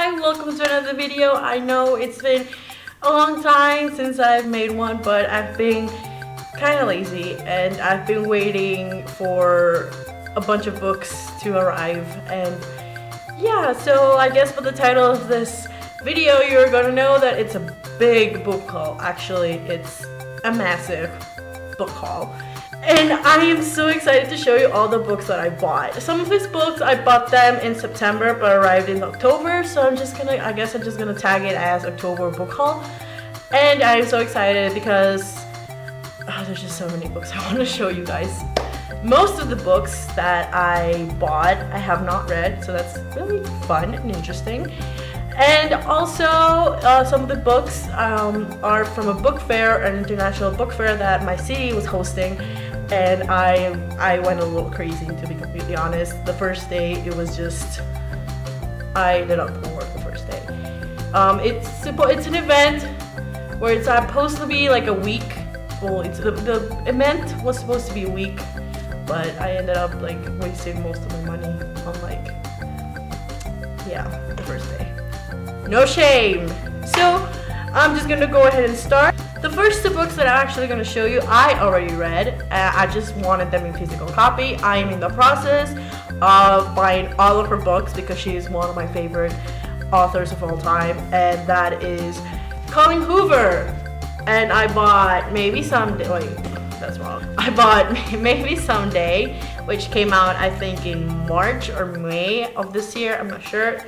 Hi, welcome to another video. I know it's been a long time since I've made one, but I've been kind of lazy and I've been waiting for a bunch of books to arrive, and yeah, so I guess by the title of this video you're gonna know that it's a big book haul. Actually, it's a massive book haul. And I am so excited to show you all the books that I bought. Some of these books, I bought them in September but arrived in October, so I guess I'm just gonna tag it as October book haul. And I'm so excited because there's just so many books I want to show you guys. Most of the books that I bought, I have not read, so that's really fun and interesting. And also, some of the books are from a book fair, an international book fair that my city was hosting. And I went a little crazy, to be completely honest. The first day, it was just, I did not pull work the first day. It's an event where it's supposed to be like a week. Well, the event was supposed to be a week, but I ended up like wasting most of my money on the first day. No shame. So I'm just gonna go ahead and start. The first two books that I'm actually going to show you, I already read. I just wanted them in physical copy. I am in the process of buying all of her books because she is one of my favorite authors of all time, and that is Colleen Hoover. And I bought Maybe Someday. Wait, that's wrong. I bought Maybe Someday, which came out I think in March or May of this year. I'm not sure.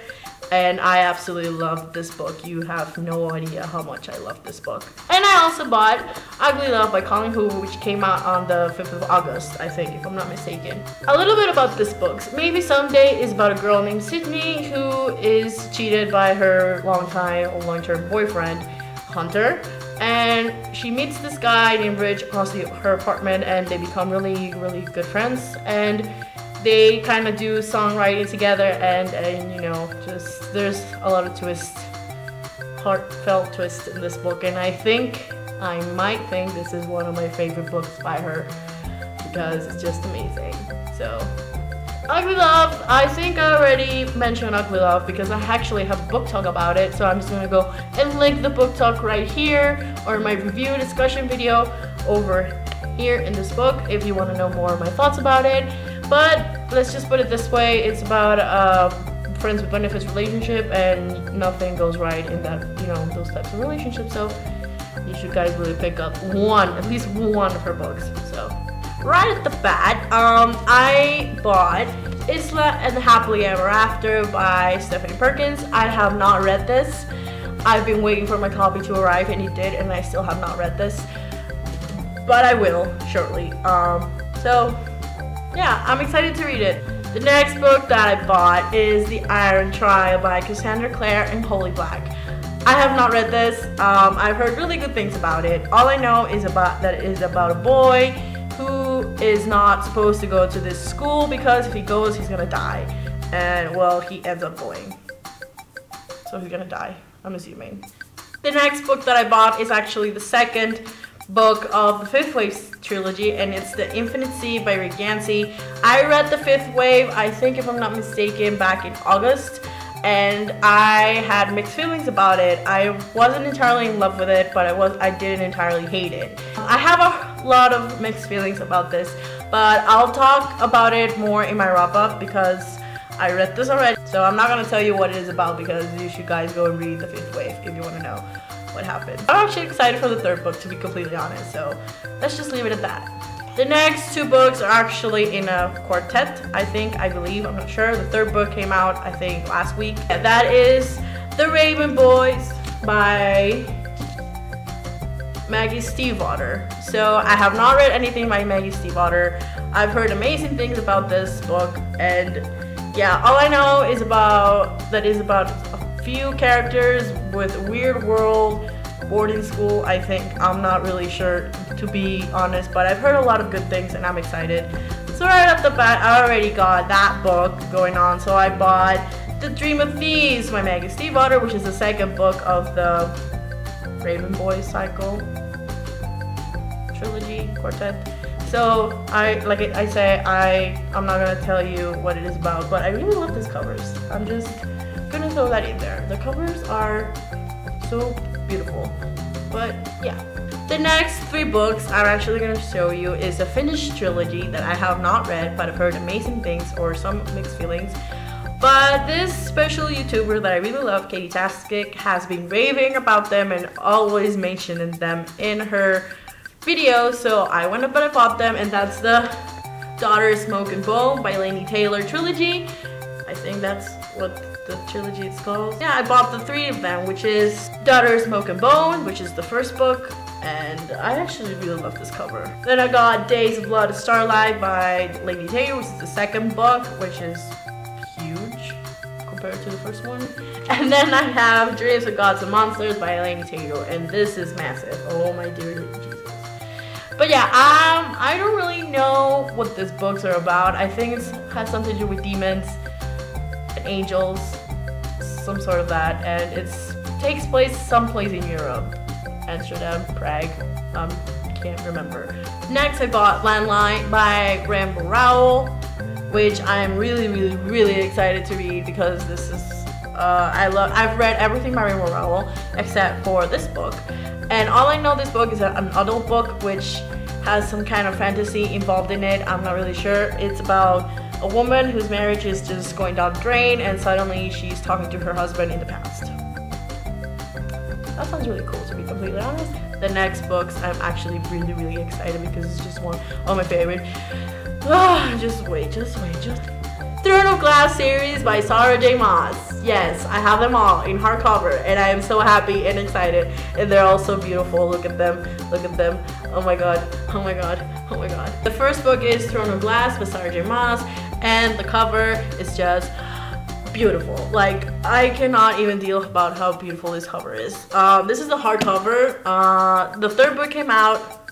And I absolutely love this book. You have no idea how much I love this book. And I also bought Ugly Love by Colleen Hoover, which came out on the 5th of August, I think, if I'm not mistaken. A little bit about this book. Maybe Someday is about a girl named Sydney who is cheated by her long-term boyfriend, Hunter. And she meets this guy named Rich across her apartment, and they become really, really good friends. And they kind of do songwriting together, and you know, just there's a lot of heartfelt twist in this book, and I might think this is one of my favorite books by her because it's just amazing. So Ugly Love, I think I already mentioned Ugly Love because I actually have a book talk about it, so I'm just gonna go and link the book talk right here, or my review discussion video over here in this book if you want to know more of my thoughts about it. But let's just put it this way, it's about a friends with benefits relationship, and nothing goes right in that, you know, those types of relationships. So you should guys really pick up at least one of her books. So right at the bat, I bought Isla and the Happily Ever After by Stephanie Perkins. I have not read this. I've been waiting for my copy to arrive, and it did, and I still have not read this, but I will shortly. So yeah, I'm excited to read it. The next book that I bought is The Iron Trial by Cassandra Clare and Holly Black. I have not read this. I've heard really good things about it. All I know is that it is about a boy who is not supposed to go to this school because if he goes, he's gonna die. And well, he ends up going. So he's gonna die, I'm assuming. The next book that I bought is actually the second book of the Fifth Wave trilogy, and it's The Infinite Sea by Rick Yancey. I read The Fifth Wave, I think if I'm not mistaken, back in August, and I had mixed feelings about it. I wasn't entirely in love with it, but I didn't entirely hate it. I have a lot of mixed feelings about this, but I'll talk about it more in my wrap-up because I read this already. So I'm not going to tell you what it is about because you should guys go and read The Fifth Wave if you want to know what happened. I'm actually excited for the third book, to be completely honest, so let's just leave it at that. The next two books are actually in a quartet, I believe, I'm not sure. The third book came out, I think, last week. That is The Raven Boys by Maggie Stiefvater. So I have not read anything by Maggie Stiefvater. I've heard amazing things about this book, and yeah, all I know is about a few characters with a weird world, boarding school, I think. I'm not really sure, to be honest, but I've heard a lot of good things and I'm excited. So right off the bat, I already got that book going on, so I bought The Dream of Thieves by Maggie Stiefvater, which is the second book of the Raven Boys cycle, trilogy, quartet. So I'm not gonna tell you what it is about, but I really love these covers. I'm just gonna throw that in there. The covers are so beautiful. But yeah. The next 3 books I'm actually going to show you is a Finnish trilogy that I have not read, but I've heard amazing things or some mixed feelings. But this special YouTuber that I really love, Katie Taskic, has been raving about them and always mentioning them in her videos. So I went up and I bought them, and that's the Daughter, Smoke and Bone by Laini Taylor trilogy. I think that's what the trilogy is called. Yeah, I bought the 3 of them, which is Daughter, Smoke and Bone, which is the first book, and I actually really love this cover. Then I got Days of Blood and Starlight by Laini Taylor, which is the second book, which is huge compared to the first one. And then I have Dreams of Gods and Monsters by Laini Taylor, and this is massive. Oh my dear Jesus. But yeah, I don't really know what these books are about. I think it has something to do with demons and angels, some sort of that, and it takes place someplace in Europe. Amsterdam, Prague, can't remember. Next I bought Landline by Rainbow Rowell, which I'm really excited to read because this is, I've read everything by Rainbow Rowell except for this book. And all I know this book is an adult book which has some kind of fantasy involved in it. I'm not really sure. It's about a woman whose marriage is just going down the drain and suddenly she's talking to her husband in the past. That sounds really cool, to be completely honest. The next books I'm actually really excited because it's just one of my favorite. Just wait. Throne of Glass series by Sarah J. Maas. Yes, I have them all in hardcover and I am so happy and excited, and they're all so beautiful. Look at them. Oh my god. The first book is Throne of Glass by Sarah J. Maas, and the cover is just beautiful. Like, I cannot even deal about how beautiful this cover is. This is the hardcover. The 3rd book came out,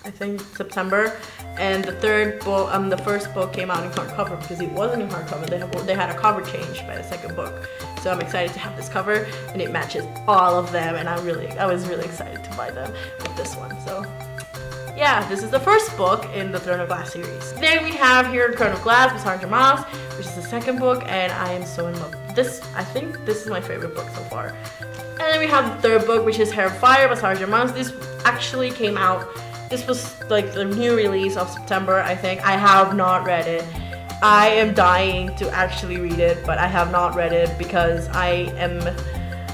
I think, September, and the first book came out in hardcover because it wasn't in hardcover. They had a cover change by the 2nd book. So I'm excited to have this cover, and it matches all of them, and I was really excited to buy them with this one. So yeah, this is the first book in the Throne of Glass series. Then we have here Throne of Glass by Sarah J. Maas, which is the 2nd book, and I am so in love with this. I think this is my favorite book so far. And then we have the 3rd book, which is Hair of Fire by Sarah J. Maas. This actually came out, this was like the new release of September, I think. I have not read it. I am dying to actually read it, but I have not read it because I am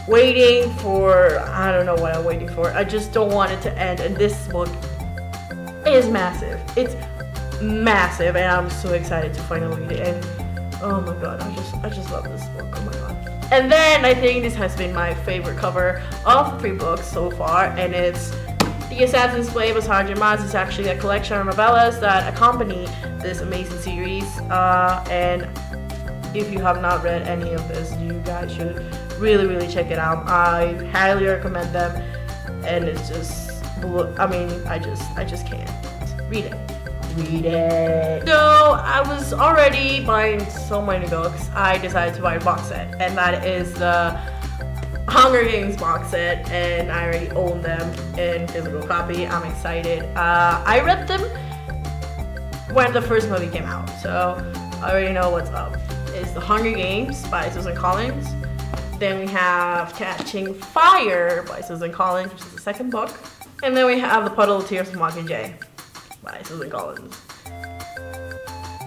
waiting for, I don't know what I'm waiting for. I just don't want it to end, and this book is massive. It's massive, and I'm so excited to finally read it. And oh my god, I just love this book. Oh my god. And then I think this has been my favorite cover of the 3 books so far, and it's The Assassin's Blade by Sarah J. Maas. It's actually a collection of novellas that accompany this amazing series. And if you have not read any of this, you guys should really check it out. I highly recommend them, and it's just, I mean, I just can't. Read it. So I was already buying so many books. I decided to buy a box set, and that is the Hunger Games box set, and I already own them in physical copy. I'm excited. I read them when the first movie came out, so I already know what's up. It's The Hunger Games by Susan Collins. Then we have Catching Fire by Susan Collins, which is the 2nd book. And then we have The Puddle of Tears of Mockingjay by Susan Collins.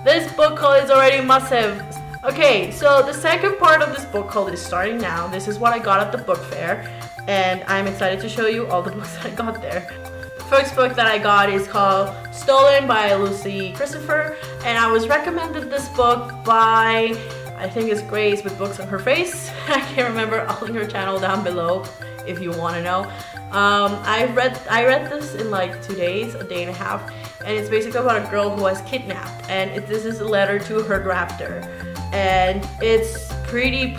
This book haul is already massive. Okay, so the 2nd part of this book haul is starting now. This is what I got at the book fair, and I'm excited to show you all the books that I got there. The first book that I got is called Stolen by Lucy Christopher, and I was recommended this book by, I think it's Grace with Books on Her Face. I can't remember. I'll link her channel down below if you want to know. I read this in like 2 days, a day and a half, and it's basically about a girl who was kidnapped, and this is a letter to her grafter, and it's pretty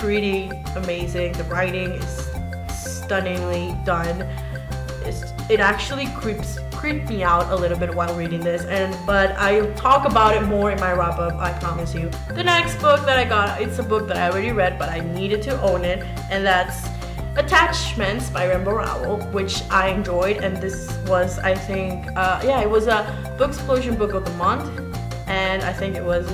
amazing. The writing is stunningly done. It actually creeped me out a little bit while reading this, but I'll talk about it more in my wrap up, I promise you. The next book that I got, it's a book that I already read, but I needed to own it, and that's Attachments by Rainbow Rowell, which I enjoyed, and this was, I think, yeah, it was a Book Explosion Book of the Month, and I think it was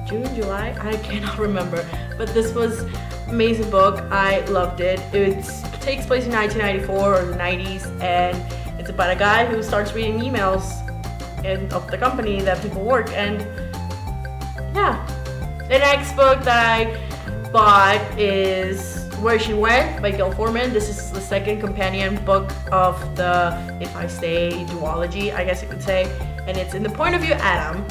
June, July, I cannot remember, but this was amazing book. I loved it. It takes place in 1994 or the 90s, and it's about a guy who starts reading emails of the company that people work. And yeah, the next book that I bought is Where She Went by Gail Forman. This is the second companion book of the If I Stay duology, I guess you could say, and it's in the point of view Adam.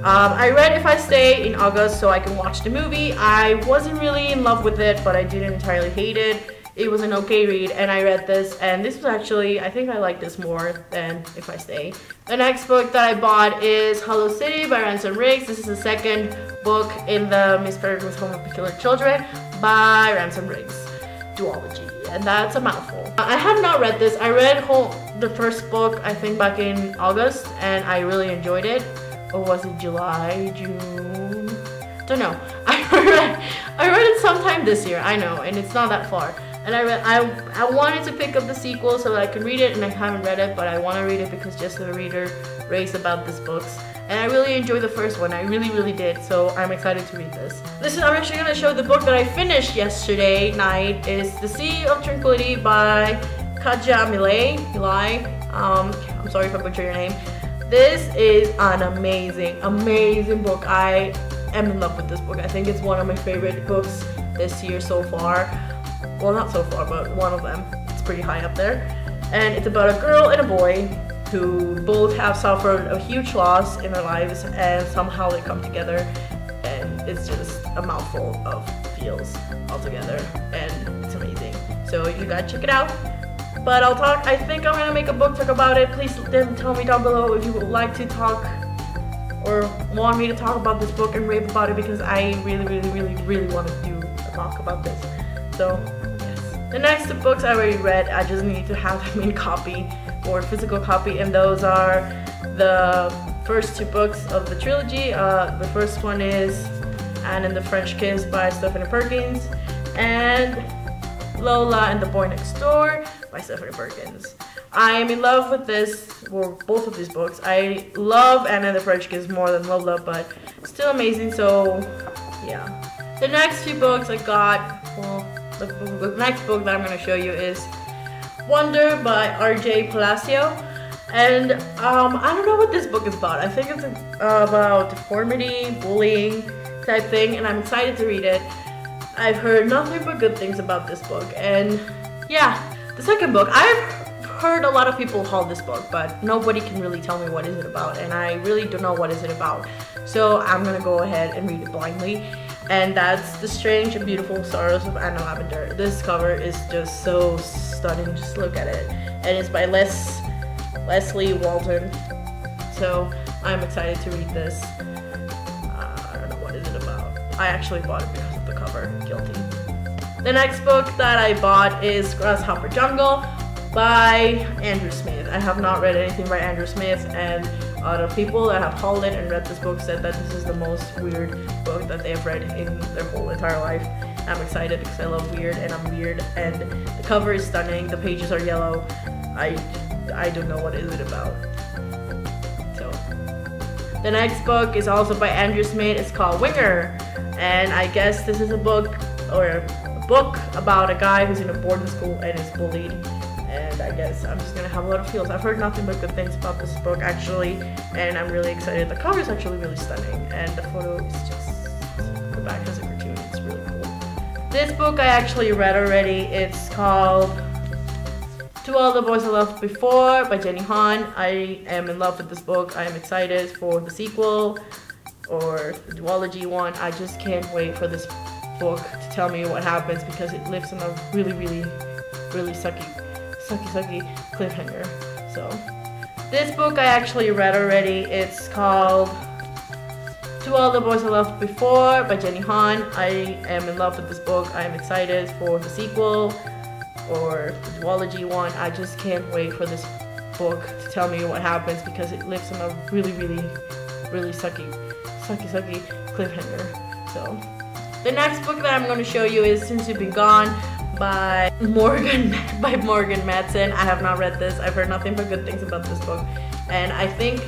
I read If I Stay in August so I can watch the movie. I wasn't really in love with it, but I didn't entirely hate it. It was an okay read, and I read this, and this was actually, I think I like this more than If I Stay. The next book that I bought is Hollow City by Ransom Riggs. This is the second book in the Miss Peregrine's Home of Peculiar Children by Ransom Riggs duology, and that's a mouthful. I have not read this. I read the first book, I think, back in August, and I really enjoyed it. Or was it July, June? Don't know. I read it sometime this year, I know, and it's not that far. And I wanted to pick up the sequel so that I could read it, and I haven't read it, but I want to read it because just the reader raves about these books. And I really enjoyed the first one. I really did, so I'm excited to read this. I'm actually going to show the book that I finished yesterday night. Is The Sea of Tranquility by Katja Milay. I'm sorry if I butchered your name. This is an amazing book. I am in love with this book. I think it's one of my favorite books this year so far. Well, not so far, but one of them. It's pretty high up there. And it's about a girl and a boy who both have suffered a huge loss in their lives, and somehow they come together, and it's just a mouthful of feels altogether, and it's amazing. So you gotta check it out. But I think I'm gonna make a book talk about it. Please then tell me down below if you would like to talk or want me to talk about this book and rave about it, because I really want to do a talk about this. So yes. The next two books I already read. I just need to have them in copy or physical copy, and those are the first two books of the trilogy. The first one is Anne and the French Kiss by Stephanie Perkins, and Lola and the Boy Next Door by Stephanie Perkins. I am in love with both of these books. I love Anne and the French Kiss more than Lola, but still amazing, so yeah. The next few books I got, well, the next book that I'm going to show you is Wonder by R.J. Palacio, and I don't know what this book is about. I think it's about deformity, bullying type thing, and I'm excited to read it. I've heard nothing but good things about this book, and yeah. The second book, I've heard a lot of people haul this book, but nobody can really tell me what is it about, and I really don't know what is it about. So I'm gonna go ahead and read it blindly, and that's The Strange and Beautiful Sorrows of Anna Lavender. This cover is just so stunning, just look at it. And it's by Leslie Walton. So I'm excited to read this. I don't know what is it about. I actually bought it because of the cover, guilty. The next book that I bought is Grasshopper Jungle by Andrew Smith. I have not read anything by Andrew Smith, and a lot of people that have hauled it and read this book said that this is the most weird book that they have read in their whole entire life. I'm excited because I love weird, and I'm weird, and the cover is stunning. The pages are yellow. I don't know what is it about. So the next book is also by Andrew Smith. It's called Winger, and I guess this is a book about a guy who's in a boarding school and is bullied, and I guess I'm just gonna have a lot of feels. I've heard nothing but good things about this book actually, and I'm really excited. The cover is actually really stunning, and the photo is just, the back has a cartoon. It's really cool. This book I actually read already. It's called To All the Boys I Loved Before by Jenny Han. I am in love with this book. I am excited for the sequel or the duology one. I just can't wait for this book to tell me what happens, because it lives on a really sucky cliffhanger. So this book I actually read already. It's called To All the Boys I Loved Before by Jenny Han. I am in love with this book. I am excited for the sequel or the duology one. I just can't wait for this book to tell me what happens, because it lives on a really sucky cliffhanger. So the next book that I'm going to show you is Since You've Been Gone by Morgan Madsen. I have not read this. I've heard nothing but good things about this book, and I think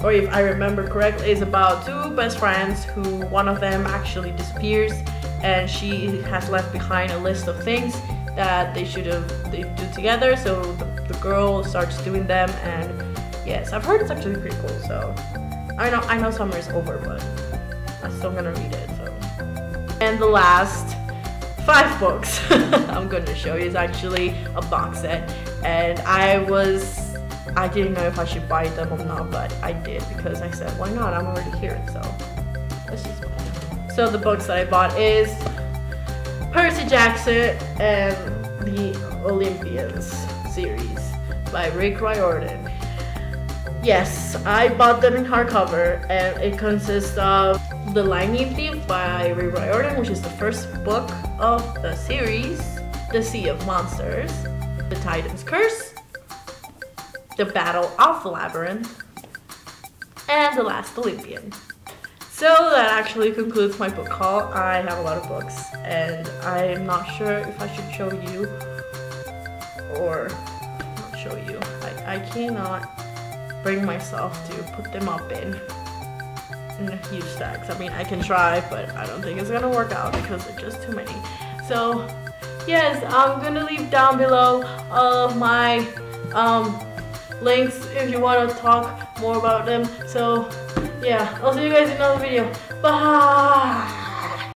or if I remember correctly, is about two best friends who one of them actually disappears, and she has left behind a list of things that they do together. So the girl starts doing them, and yes, I've heard it's actually pretty cool. So I know summer is over, but I'm still gonna read it. So, and the last 5 books I'm gonna show you is actually a box set, and I didn't know if I should buy them or not, but I did because I said, why not? I'm already here, so let's just buy them. So the books that I bought is Percy Jackson and the Olympians series by Rick Riordan. Yes, I bought them in hardcover, and it consists of The Lightning Thief by Rick Riordan, which is the first book of the series, The Sea of Monsters, The Titan's Curse, The Battle of the Labyrinth, and The Last Olympian. So that actually concludes my book haul. I have a lot of books, and I'm not sure if I should show you or not show you. I cannot bring myself to put them up in huge stacks. I mean, I can try, but I don't think it's gonna work out because there's just too many. So yes, I'm gonna leave down below all of my links if you want to talk more about them. So yeah, I'll see you guys in another video. Bye.